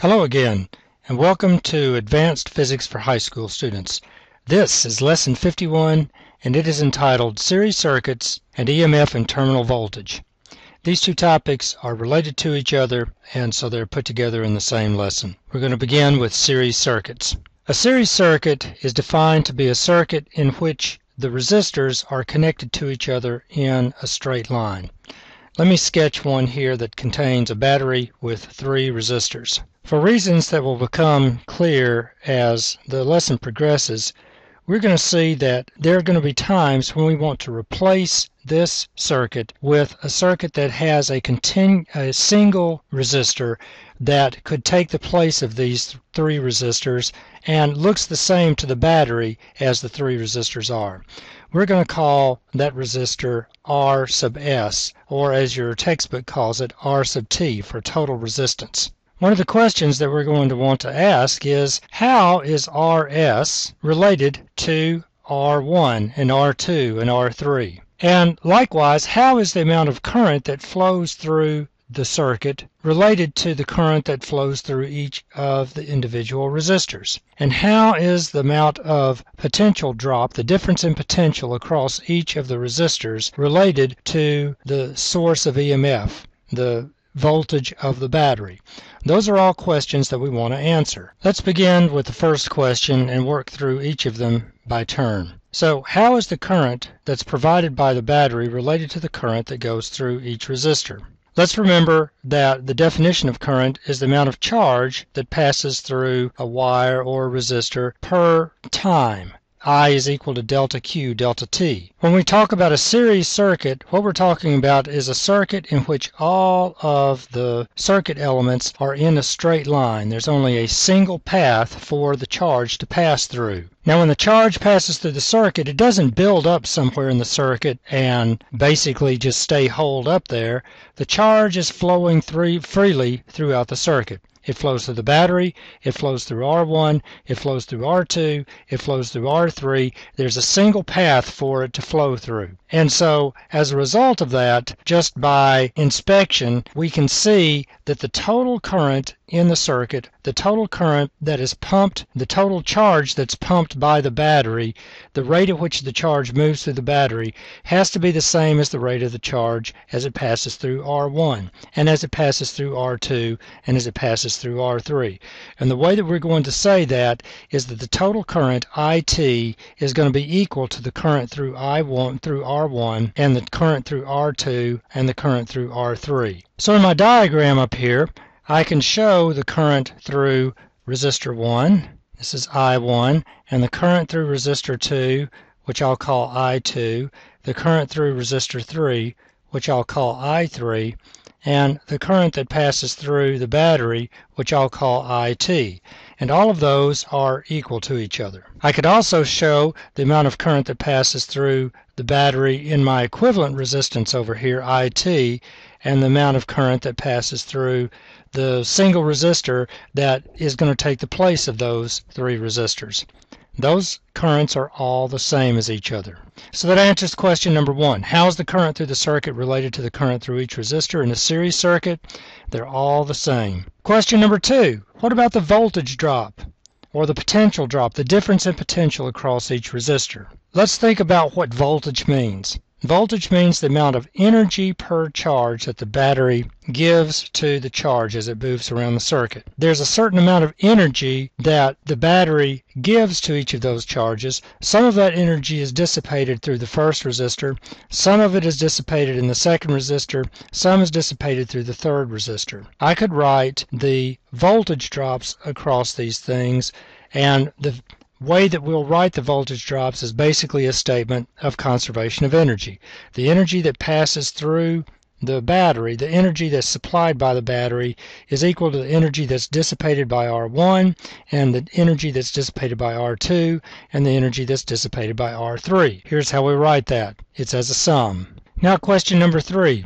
Hello again, and welcome to Advanced Physics for High School Students. This is Lesson 51, and it is entitled Series Circuits and EMF and Terminal Voltage. These two topics are related to each other, and so they're put together in the same lesson. We're going to begin with series circuits. A series circuit is defined to be a circuit in which the resistors are connected to each other in a straight line. Let me sketch one here that contains a battery with 3 resistors. For reasons that will become clear as the lesson progresses, we're going to see that there are going to be times when we want to replace this circuit with a circuit that has a single resistor that could take the place of these 3 resistors and looks the same to the battery as the 3 resistors are. We're going to call that resistor R sub S, or as your textbook calls it, R sub T, for total resistance. One of the questions that we're going to want to ask is, how is RS related to R1 and R2 and R3? And likewise, how is the amount of current that flows through the circuit related to the current that flows through each of the individual resistors? And how is the amount of potential drop, the difference in potential across each of the resistors, related to the source of EMF, the voltage of the battery? Those are all questions that we want to answer. Let's begin with the first question and work through each of them by turn. So, how is the current that's provided by the battery related to the current that goes through each resistor? Let's remember that the definition of current is the amount of charge that passes through a wire or a resistor per time. I is equal to delta Q delta T. When we talk about a series circuit, what we're talking about is a circuit in which all of the circuit elements are in a straight line. There's only a single path for the charge to pass through. Now, when the charge passes through the circuit, it doesn't build up somewhere in the circuit and basically just stay holed up there. The charge is flowing freely throughout the circuit. It flows through the battery, it flows through R1, it flows through R2, it flows through R3. There's a single path for it to flow through. And so, as a result of that, just by inspection, we can see that the total current in the circuit, the total current that is pumped, the total charge that's pumped by the battery, the rate at which the charge moves through the battery, has to be the same as the rate of the charge as it passes through R1, and as it passes through R2, and as it passes through R3. And the way that we're going to say that is that the total current IT is going to be equal to the current through R1 and the current through R2 and the current through R3. So in my diagram up here, I can show the current through resistor 1, this is I1, and the current through resistor 2, which I'll call I2, the current through resistor 3, which I'll call I3, and the current that passes through the battery, which I'll call IT. And all of those are equal to each other. I could also show the amount of current that passes through the battery in my equivalent resistance over here, IT, and the amount of current that passes through the single resistor that is going to take the place of those 3 resistors. Those currents are all the same as each other. So that answers question number 1. How is the current through the circuit related to the current through each resistor in a series circuit? They're all the same. Question number 2. What about the voltage drop, or the potential drop, the difference in potential across each resistor? Let's think about what voltage means. Voltage means the amount of energy per charge that the battery gives to the charge as it moves around the circuit. There's a certain amount of energy that the battery gives to each of those charges. Some of that energy is dissipated through the first resistor, some of it is dissipated in the second resistor, some is dissipated through the third resistor. I could write the voltage drops across these things, and the way that we'll write the voltage drops is basically a statement of conservation of energy. The energy that passes through the battery, the energy that's supplied by the battery, is equal to the energy that's dissipated by R1, and the energy that's dissipated by R2, and the energy that's dissipated by R3. Here's how we write that. It's as a sum. Now question number 3.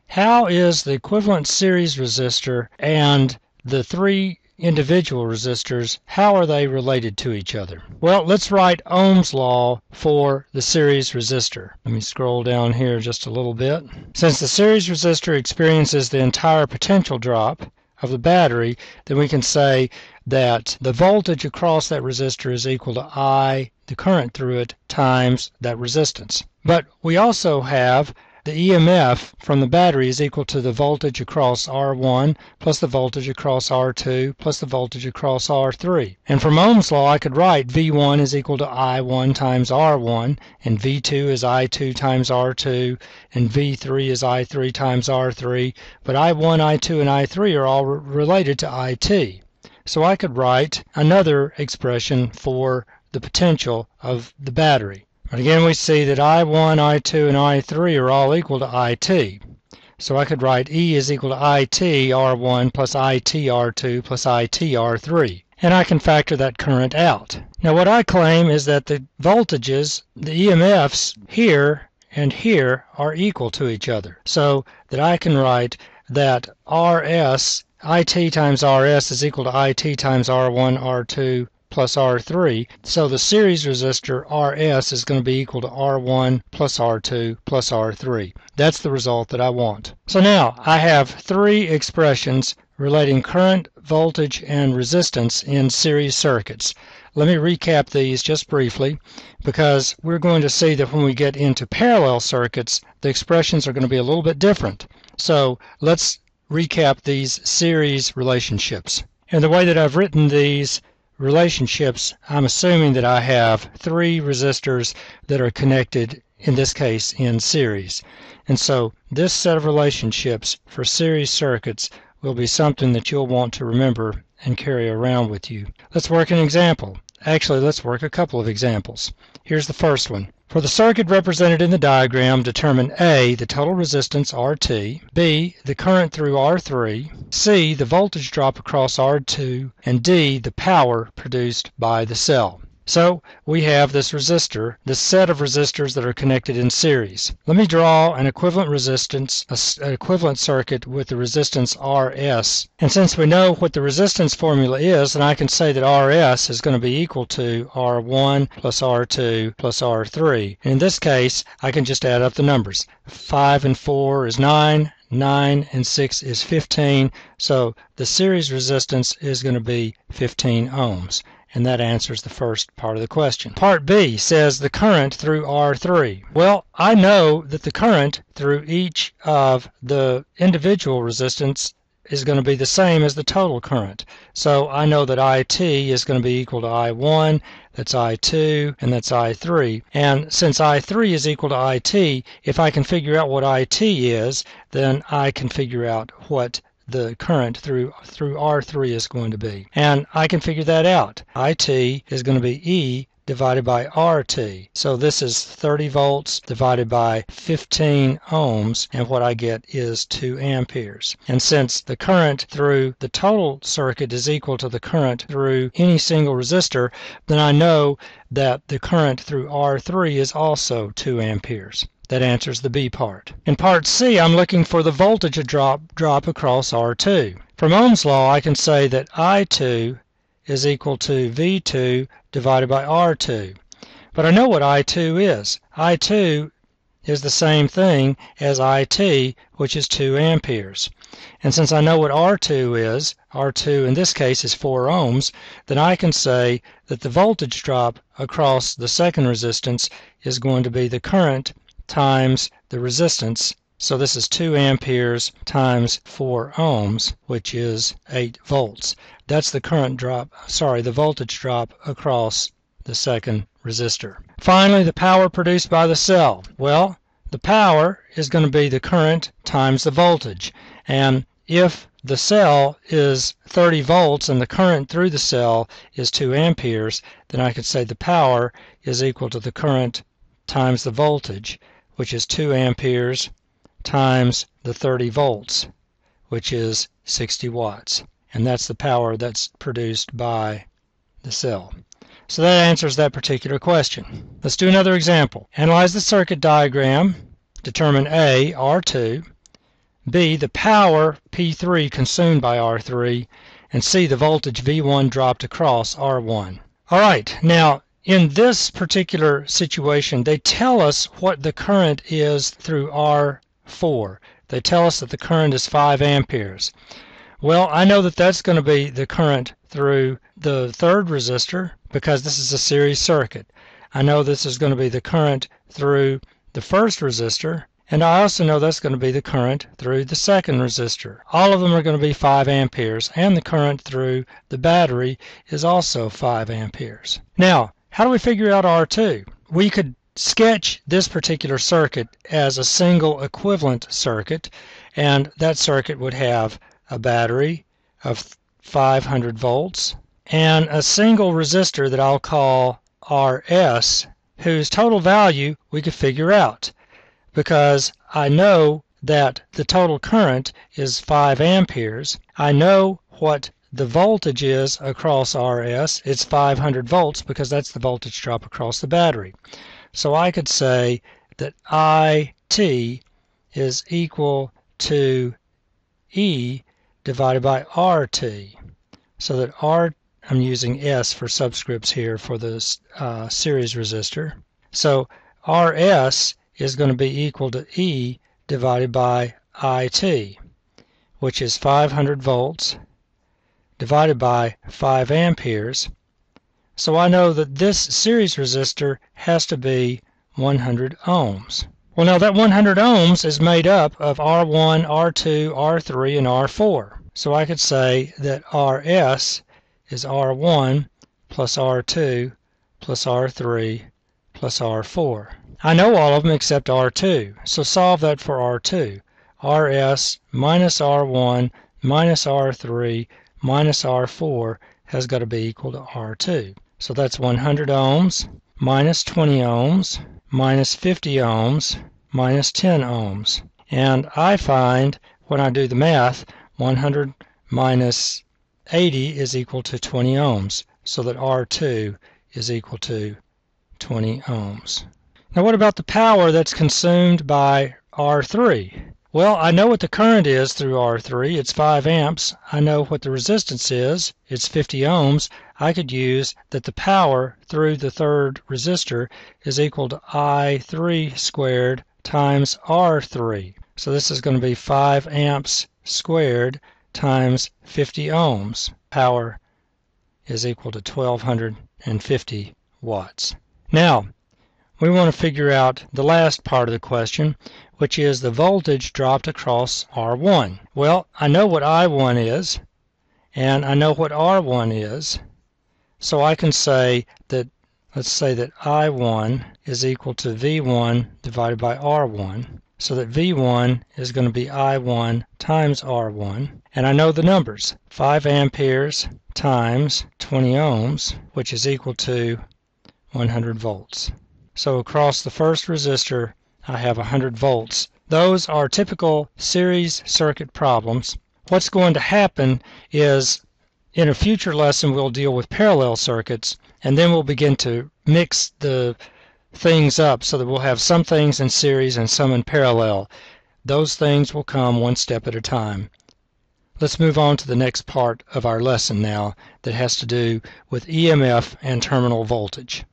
How is the equivalent series resistor and the 3 individual resistors, how are they related to each other? Well, let's write Ohm's law for the series resistor. Let me scroll down here just a little bit. Since the series resistor experiences the entire potential drop of the battery, then we can say that the voltage across that resistor is equal to I, the current through it, times that resistance. But we also have the EMF from the battery is equal to the voltage across R1 plus the voltage across R2 plus the voltage across R3. And from Ohm's law, I could write V1 is equal to I1 times R1, and V2 is I2 times R2, and V3 is I3 times R3. But I1, I2, and I3 are all related to IT. So I could write another expression for the potential of the battery. But again, we see that I1, I2, and I3 are all equal to IT. So I could write E is equal to IT R1 plus IT R2 plus IT R3. And I can factor that current out. Now what I claim is that the voltages, the EMFs here and here are equal to each other. So that I can write that RS, IT times RS is equal to IT times R1, R2, plus R3. So the series resistor RS is going to be equal to R1 plus R2 plus R3. That's the result that I want. So now I have three expressions relating current, voltage, and resistance in series circuits. Let me recap these just briefly, because we're going to see that when we get into parallel circuits, the expressions are going to be a little bit different. So let's recap these series relationships. And the way that I've written these relationships, I'm assuming that I have three resistors that are connected, in this case, in series. And so this set of relationships for series circuits will be something that you'll want to remember and carry around with you. Let's work an example. Actually, let's work a couple of examples. Here's the first one. For the circuit represented in the diagram, determine A, the total resistance RT, B, the current through R3, C, the voltage drop across R2, and D, the power produced by the cell. So we have this resistor, this set of resistors that are connected in series. Let me draw an equivalent resistance, an equivalent circuit with the resistance RS. And since we know what the resistance formula is, then I can say that RS is going to be equal to R1 plus R2 plus R3. And in this case, I can just add up the numbers. 5 and 4 is 9. 9 and 6 is 15. So the series resistance is going to be 15 ohms. And that answers the first part of the question. Part B says the current through R3. Well, I know that the current through each of the individual resistance is going to be the same as the total current. So I know that IT is going to be equal to I1, that's I2, and that's I3. And since I3 is equal to IT, if I can figure out what IT is, then I can figure out what the current through R3 is going to be. And I can figure that out. IT is going to be E divided by RT. So this is 30 volts divided by 15 ohms, and what I get is 2 amperes. And since the current through the total circuit is equal to the current through any single resistor, then I know that the current through R3 is also 2 amperes. That answers the B part. In part C, I'm looking for the voltage drop across R2. From Ohm's law, I can say that I2 is equal to V2 divided by R2. But I know what I2 is. I2 is the same thing as IT, which is 2 amperes. And since I know what R2 is, R2 in this case is 4 ohms, then I can say that the voltage drop across the second resistance is going to be the current times the resistance. So this is 2 amperes times 4 ohms, which is 8 volts. That's the current drop, the voltage drop across the second resistor. Finally, the power produced by the cell. Well, the power is going to be the current times the voltage. And if the cell is 30 volts and the current through the cell is 2 amperes, then I could say the power is equal to the current times the voltage, which is 2 amperes times the 30 volts, which is 60 watts. And that's the power that's produced by the cell. So that answers that particular question. Let's do another example. Analyze the circuit diagram. Determine A, R2, B, the power P3 consumed by R3, and C, the voltage V1 dropped across R1. All right, now in this particular situation, they tell us what the current is through R4. They tell us that the current is 5 amperes. Well, I know that that's going to be the current through the third resistor because this is a series circuit. I know this is going to be the current through the first resistor, and I also know that's going to be the current through the second resistor. All of them are going to be 5 amperes, and the current through the battery is also 5 amperes. Now, how do we figure out R2? We could sketch this particular circuit as a single equivalent circuit, and that circuit would have a battery of 500 volts and a single resistor that I'll call RS, whose total value we could figure out because I know that the total current is 5 amperes. I know what the voltage is across RS. It's 500 volts because that's the voltage drop across the battery. So I could say that IT is equal to E divided by RT. So that I'm using S for subscripts here for this series resistor. So RS is going to be equal to E divided by IT, which is 500 volts divided by 5 amperes. So I know that this series resistor has to be 100 ohms. Well, now that 100 ohms is made up of R1, R2, R3, and R4. So I could say that RS is R1 plus R2 plus R3 plus R4. I know all of them except R2, so solve that for R2. RS minus R1 minus R3 minus R4 has got to be equal to R2. So that's 100 ohms minus 20 ohms minus 50 ohms minus 10 ohms. And I find when I do the math, 100 minus 80 is equal to 20 ohms, so that R2 is equal to 20 ohms. Now what about the power that's consumed by R3? Well, I know what the current is through R3. It's 5 amps. I know what the resistance is. It's 50 ohms. I could use that the power through the third resistor is equal to I3 squared times R3. So this is going to be 5 amps squared times 50 ohms. Power is equal to 1250 watts. Now, we want to figure out the last part of the question, which is the voltage dropped across R1. Well, I know what I1 is, and I know what R1 is, so I can say that, let's say that I1 is equal to V1 divided by R1, so that V1 is going to be I1 times R1, and I know the numbers, 5 amperes times 20 ohms, which is equal to 100 volts. So across the first resistor, I have 100 volts. Those are typical series circuit problems. What's going to happen is in a future lesson we'll deal with parallel circuits, and then we'll begin to mix the things up so that we'll have some things in series and some in parallel. Those things will come one step at a time. Let's move on to the next part of our lesson now that has to do with EMF and terminal voltage.